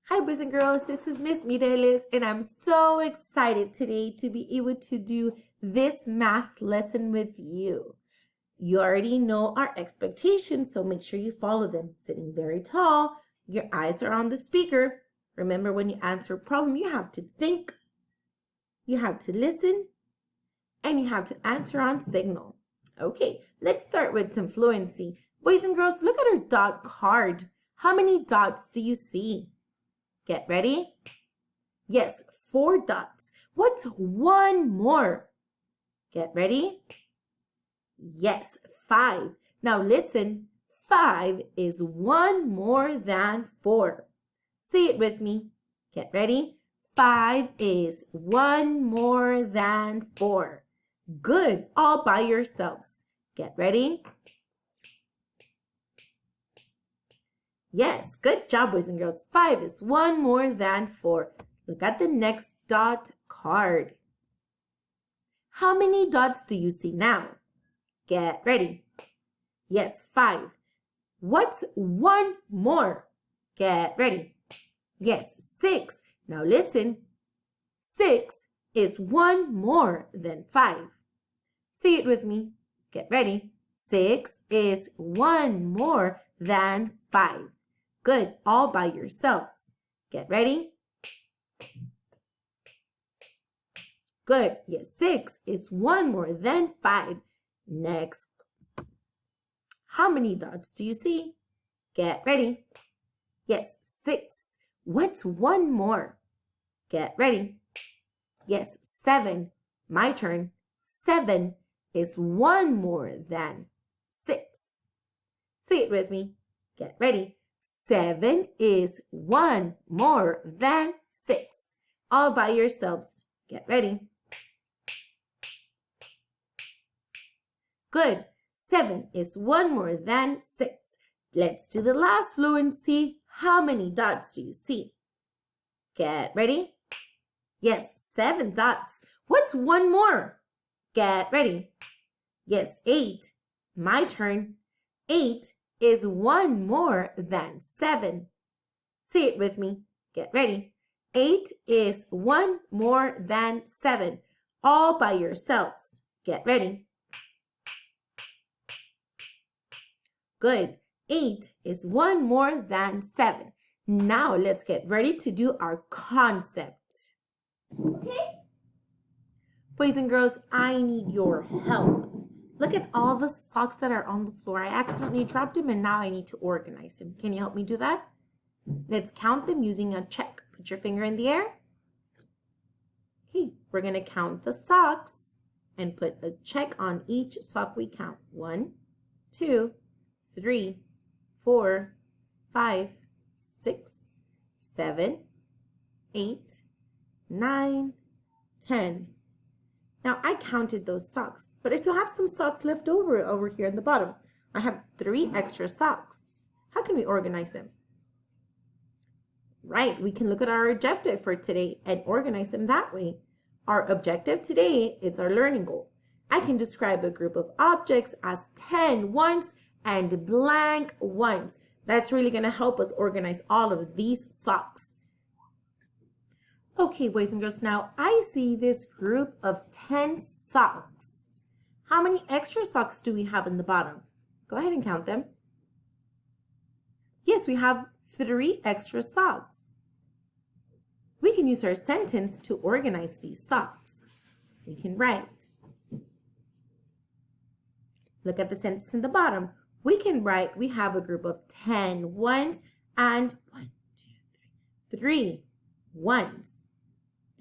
Hi boys and girls, this is Ms.A.Mireles and I'm so excited today to be able to do this math lesson with you. You already know our expectations, so make sure you follow them. Sitting very tall, your eyes are on the speaker. Remember, when you answer a problem, you have to think, you have to listen, and you have to answer on signal. Okay, let's start with some fluency. Boys and girls, look at our dot card. How many dots do you see? Get ready? Yes, 4 dots. What's one more? Get ready? Yes, 5. Now listen, 5 is 1 more than 4. Say it with me. Get ready? 5 is 1 more than 4. Good, all by yourselves. Get ready? Yes, good job, boys and girls. 5 is 1 more than 4. Look at the next dot card. How many dots do you see now? Get ready. Yes, 5. What's 1 more? Get ready. Yes, 6. Now listen. 6 is 1 more than 5. Say it with me. Get ready. 6 is 1 more than 5. Good, all by yourselves. Get ready? Good, yes, 6 is 1 more than 5. Next. How many dots do you see? Get ready. Yes, 6. What's 1 more? Get ready. Yes, 7. My turn. 7 is 1 more than 6. Say it with me. Get ready. 7 is 1 more than 6. All by yourselves. Get ready. Good. 7 is 1 more than 6. Let's do the last fluency. How many dots do you see? Get ready. Yes, 7 dots. What's 1 more? Get ready. Yes, 8. My turn. 8 is 1 more than 7. Say it with me. Get ready. 8 is 1 more than 7. All by yourselves. Get ready. Good. 8 is 1 more than 7. Now let's get ready to do our concept. Okay? Boys and girls, I need your help. Look at all the socks that are on the floor. I accidentally dropped them and now I need to organize them. Can you help me do that? Let's count them using a check. Put your finger in the air. Okay, we're going to count the socks and put a check on each sock we count. 1, 2, 3, 4, 5, 6, 7, 8, 9, 10. Now, I counted those socks, but I still have some socks left over here in the bottom. I have 3 extra socks. How can we organize them? Right, we can look at our objective for today and organize them that way. Our objective today is our learning goal. I can describe a group of objects as 10 ones and blank ones. That's really going to help us organize all of these socks. Okay, boys and girls, now I see this group of 10 socks. How many extra socks do we have in the bottom? Go ahead and count them. Yes, we have 3 extra socks. We can use our sentence to organize these socks. We can write. Look at the sentence in the bottom. We can write, we have a group of 10 ones and 3 ones.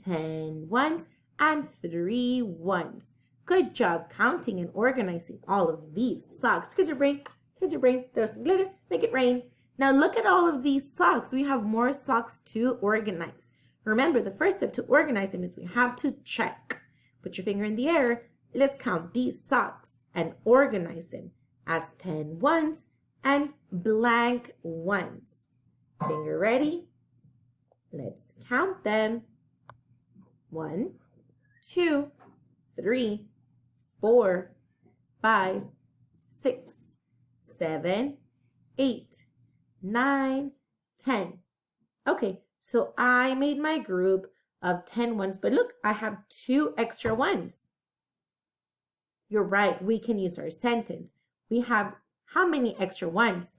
10 ones and 3 ones. Good job counting and organizing all of these socks. Kiss your brain, throw some glitter, make it rain. Now look at all of these socks. We have more socks to organize. Remember, the first step to organize them is we have to check. Put your finger in the air. Let's count these socks and organize them as 10 ones and blank ones. Finger ready? Let's count them. 1, 2, 3, 4, 5, 6, 7, 8, 9, 10. Okay, So I made my group of 10 ones, but look, I have 2 extra ones. You're right, we can use our sentence. We have how many extra ones?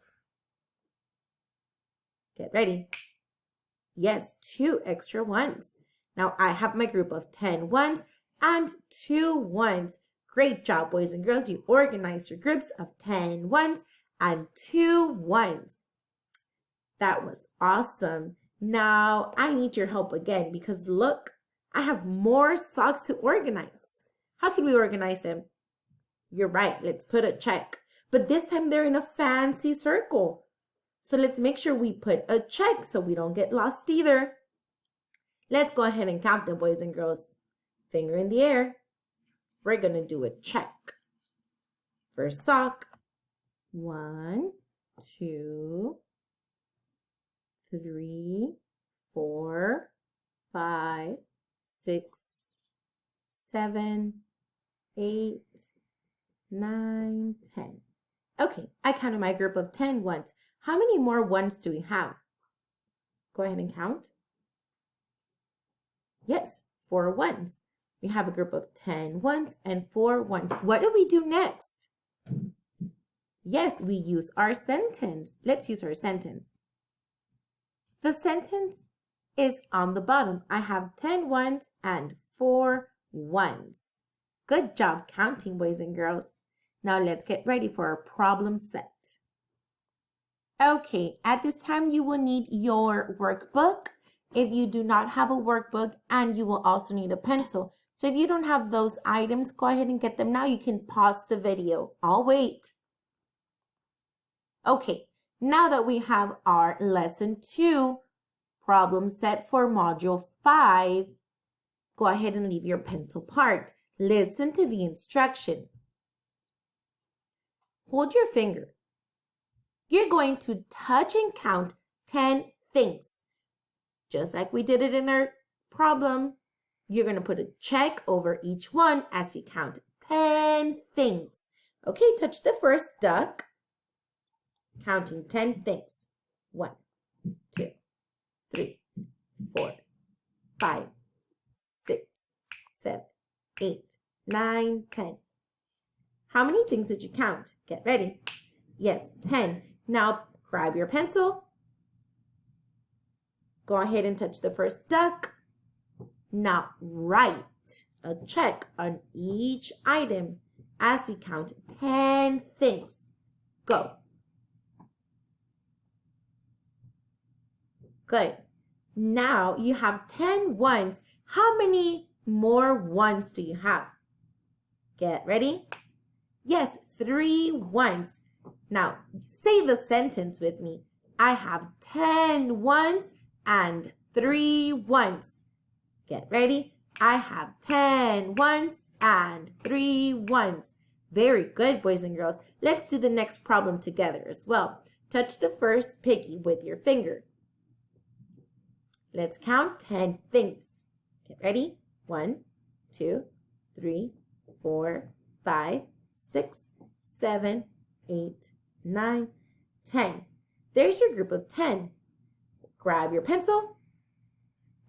Get ready. Yes, 2 extra ones. Now I have my group of 10 ones and 2 ones. Great job, boys and girls. You organized your groups of 10 ones and 2 ones. That was awesome. Now I need your help again because look, I have more socks to organize. How can we organize them? You're right, let's put a check. But this time they're in a fancy circle. So let's make sure we put a check so we don't get lost either. Let's go ahead and count them, boys and girls. Finger in the air. We're going to do a check. First sock. 1, 2, 3, 4, 5, 6, 7, 8, 9, 10. Okay, I counted my group of 10 ones. How many more ones do we have? Go ahead and count. Yes, 4 ones. We have a group of 10 ones and 4 ones. What do we do next? Yes, we use our sentence. Let's use our sentence. The sentence is on the bottom. I have 10 ones and 4 ones. Good job counting, boys and girls. Now let's get ready for our problem set. Okay, at this time you will need your workbook if you do not have a workbook, and you will also need a pencil. So if you don't have those items, go ahead and get them now. You can pause the video. I'll wait. Okay, now that we have our lesson 2 problem set for module 5, go ahead and leave your pencil part. Listen to the instruction. Hold your finger. You're going to touch and count 10 things. Just like we did it in our problem, you're going to put a check over each one as you count 10 things. Okay, touch the first duck. Counting 10 things. 1, 2, 3, 4, 5, 6, 7, 8, 9, 10. How many things did you count? Get ready. Yes, 10. Now grab your pencil. Go ahead and touch the first duck. Now write a check on each item as you count 10 things. Go. Good. Now you have 10 ones. How many more ones do you have? Get ready? Yes, 3 ones. Now say the sentence with me. I have 10 ones and 3 ones. Get ready? I have 10 ones and 3 ones. Very good, boys and girls. Let's do the next problem together as well. Touch the first piggy with your finger. Let's count 10 things. Get ready? 1, 2, 3, 4, 5, 6, 7, 8, 9, 10. There's your group of 10. Grab your pencil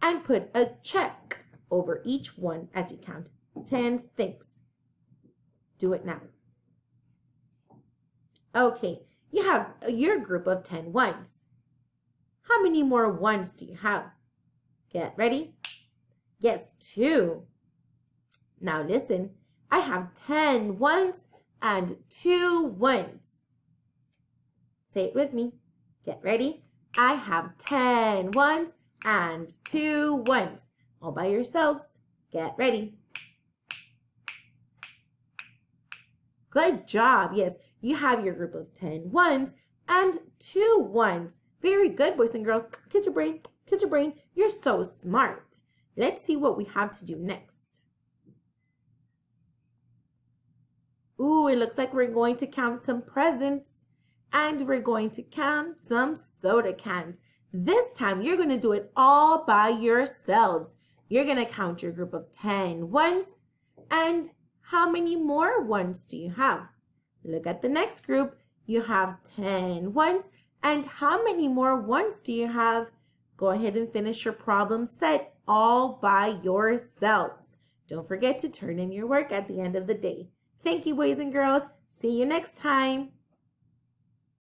and put a check over each one as you count 10 things. Do it now. Okay, you have your group of 10 ones. How many more ones do you have? Get ready? Yes, 2. Now listen, I have 10 ones and 2 ones. Say it with me. Get ready? I have 10 ones and 2 ones. All by yourselves. Get ready. Good job. Yes, you have your group of 10 ones and 2 ones. Very good, boys and girls. Kiss your brain. Kiss your brain. You're so smart. Let's see what we have to do next. Ooh, it looks like we're going to count some presents and we're going to count some soda cans. This time, you're going to do it all by yourselves. You're going to count your group of 10 ones. And how many more ones do you have? Look at the next group. You have 10 ones. And how many more ones do you have? Go ahead and finish your problem set all by yourselves. Don't forget to turn in your work at the end of the day. Thank you, boys and girls. See you next time.